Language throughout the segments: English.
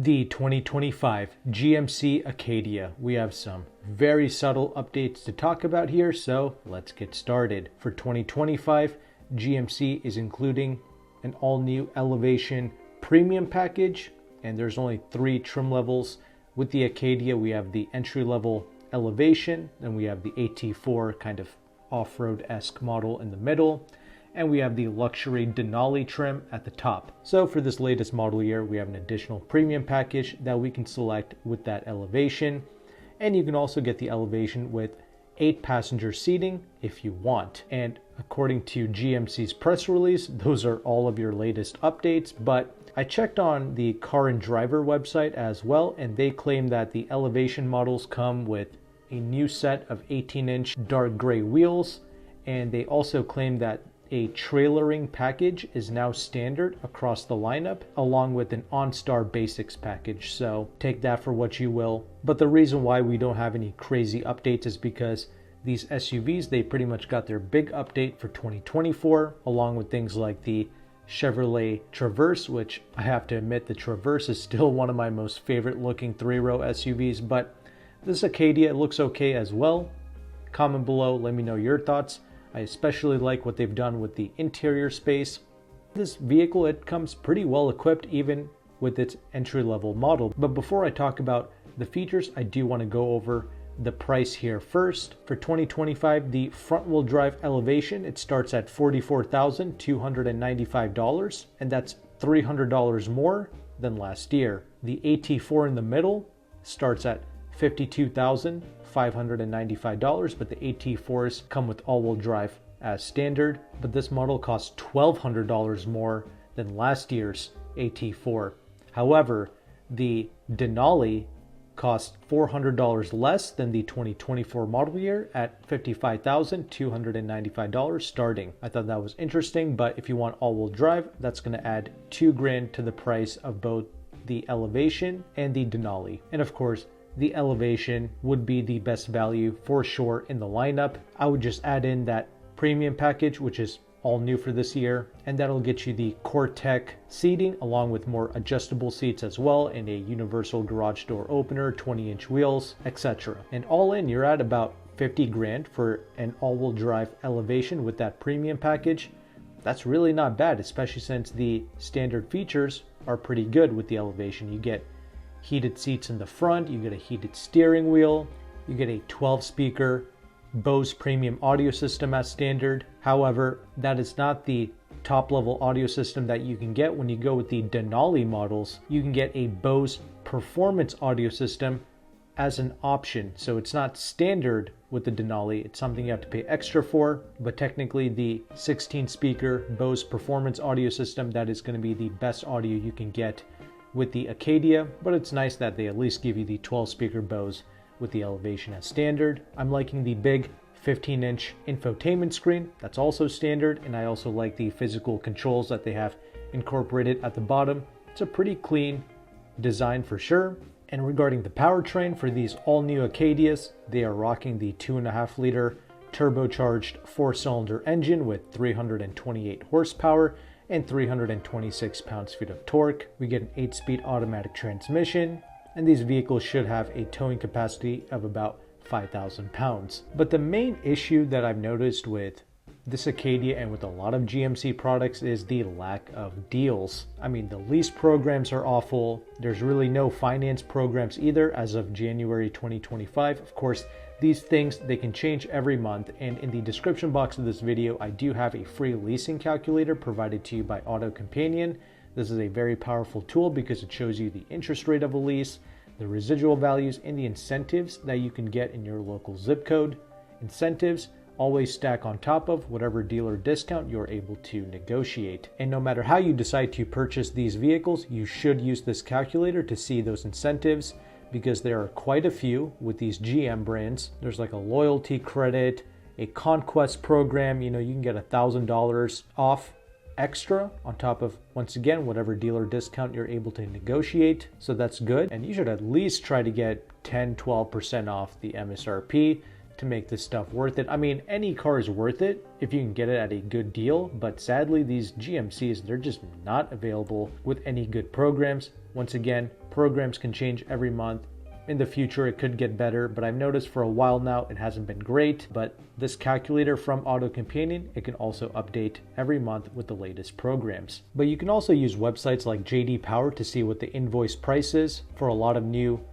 The 2025 GMC Acadia. We have some very subtle updates to talk about here, so let's get started. For 2025, GMC is including an all-new Elevation premium package, and there's only 3 trim levels. With the Acadia, we have the entry-level Elevation, then we have the AT4 kind of off-road-esque model in the middle, and we have the luxury Denali trim at the top. So for this latest model year, we have an additional premium package that we can select with that Elevation, and you can also get the Elevation with 8 passenger seating if you want. And according to GMC's press release, those are all of your latest updates, but I checked on the Car and Driver website as well, and they claim that the Elevation models come with a new set of 18-inch dark gray wheels, and they also claim that a trailering package is now standard across the lineup, along with an OnStar Basics package, so take that for what you will. But the reason why we don't have any crazy updates is because these SUVs, they pretty much got their big update for 2024, along with things like the Chevrolet Traverse, which I have to admit the Traverse is still one of my most favorite looking 3-row SUVs, but this Acadia looks okay as well. Comment below, let me know your thoughts. I especially like what they've done with the interior space. This vehicle, it comes pretty well equipped even with its entry-level model. But before I talk about the features, I do want to go over the price here first. For 2025, the front-wheel drive Elevation, it starts at $44,295, and that's $300 more than last year. The AT4 in the middle starts at $52,595, but the AT4s come with all-wheel drive as standard, but this model costs $1,200 more than last year's AT4. However, the Denali costs $400 less than the 2024 model year at $55,295 starting. I thought that was interesting, but if you want all-wheel drive, that's going to add $2,000 to the price of both the Elevation and the Denali. And of course, the Elevation would be the best value for sure in the lineup. I would just add in that premium package, which is all new for this year, and that'll get you the Core-Tech seating along with more adjustable seats as well, and a universal garage door opener, 20-inch wheels, etc. And all in, you're at about $50,000 for an all-wheel drive Elevation with that premium package. That's really not bad, especially since the standard features are pretty good with the Elevation. You get heated seats in the front, you get a heated steering wheel, you get a 12-speaker Bose premium audio system as standard. However, that is not the top-level audio system that you can get when you go with the Denali models. You can get a Bose performance audio system as an option, so it's not standard with the Denali. It's something you have to pay extra for, but technically the 16-speaker Bose performance audio system, that is going to be the best audio you can get with the Acadia, but it's nice that they at least give you the 12-speaker Bose with the Elevation as standard. I'm liking the big 15-inch infotainment screen, that's also standard, and I also like the physical controls that they have incorporated at the bottom. It's a pretty clean design for sure. And regarding the powertrain for these all-new Acadias, they are rocking the 2.5-liter turbocharged 4-cylinder engine with 328 horsepower and 326 pounds-feet of torque. We get an 8-speed automatic transmission, and these vehicles should have a towing capacity of about 5,000 pounds. But the main issue that I've noticed with this Acadia and with a lot of GMC products is the lack of deals. I mean, the lease programs are awful. There's really no finance programs either as of January 2025. Of course, these things, they can change every month, and in the description box of this video, I do have a free leasing calculator provided to you by AutoCompanion. This is a very powerful tool because it shows you the interest rate of a lease, the residual values, and the incentives that you can get in your local zip code. Incentives always stack on top of whatever dealer discount you're able to negotiate. And no matter how you decide to purchase these vehicles, you should use this calculator to see those incentives, because there are quite a few with these GM brands. There's like a loyalty credit, a conquest program, you can get $1,000 off extra on top of, once again, whatever dealer discount you're able to negotiate. So that's good. And you should at least try to get 10-12% off the MSRP to make this stuff worth it. I mean, any car is worth it if you can get it at a good deal, but sadly these GMCs, they're just not available with any good programs. Once again, Programs can change every month. In the future, it could get better, but I've noticed for a while now it hasn't been great. But this calculator from AutoCompanion, it can also update every month with the latest programs. But you can also use websites like JD Power to see what the invoice price is for a lot of new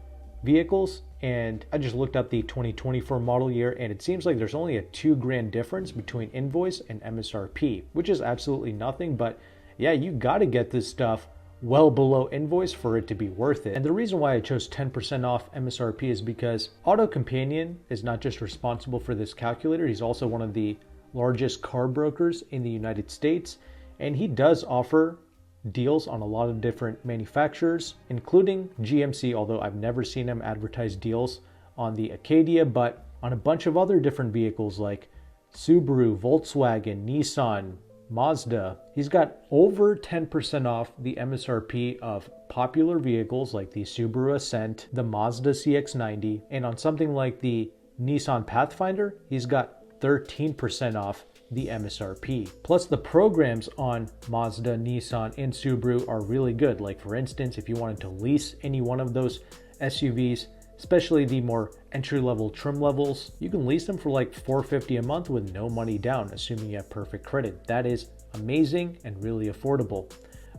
vehicles. And I just looked up the 2024 model year, and it seems like there's only a $2,000 difference between invoice and MSRP, which is absolutely nothing. But yeah, you got to get this stuff well below invoice for it to be worth it. And the reason why I chose 10% off MSRP is because AutoCompanion is not just responsible for this calculator, he's also one of the largest car brokers in the United States, and he does offer deals on a lot of different manufacturers, including GMC, although I've never seen him advertise deals on the Acadia, but on a bunch of other different vehicles like Subaru, Volkswagen, Nissan, Mazda. He's got over 10% off the MSRP of popular vehicles like the Subaru Ascent, the Mazda CX-90, and on something like the Nissan Pathfinder, he's got 13% off the MSRP. Plus the programs on Mazda, Nissan, and Subaru are really good. Like for instance, if you wanted to lease any one of those SUVs, especially the more entry-level trim levels, you can lease them for like $450 a month with no money down, assuming you have perfect credit. That is amazing and really affordable.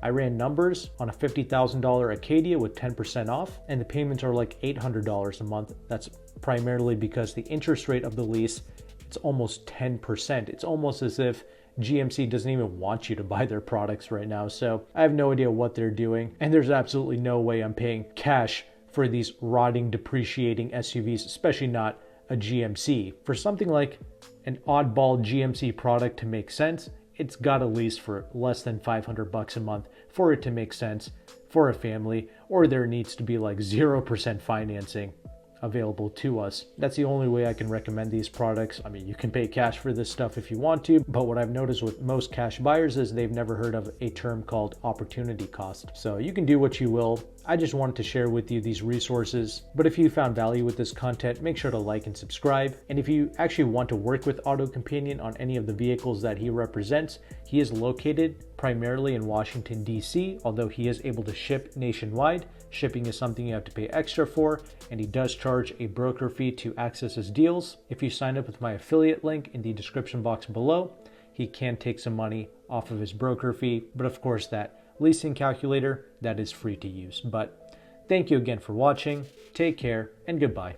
I ran numbers on a $50,000 Acadia with 10% off, and the payments are like $800 a month. That's primarily because the interest rate of the lease, it's almost 10%. It's almost as if GMC doesn't even want you to buy their products right now. So I have no idea what they're doing, and there's absolutely no way I'm paying cash for these rotting, depreciating SUVs, especially not a GMC. For something like an oddball GMC product to make sense, it's got to lease for less than $500 a month for it to make sense for a family, or there needs to be like 0% financing available to us. That's the only way I can recommend these products. I mean, you can pay cash for this stuff if you want to, but what I've noticed with most cash buyers is they've never heard of a term called opportunity cost. So you can do what you will. I just wanted to share with you these resources. But if you found value with this content, make sure to like and subscribe. And if you actually want to work with AutoCompanion on any of the vehicles that he represents, he is located primarily in Washington, D.C., although he is able to ship nationwide. Shipping is something you have to pay extra for, and he does charge a broker fee to access his deals. If you sign up with my affiliate link in the description box below, he can take some money off of his broker fee, but of course that leasing calculator, that is free to use. But thank you again for watching, take care, and goodbye.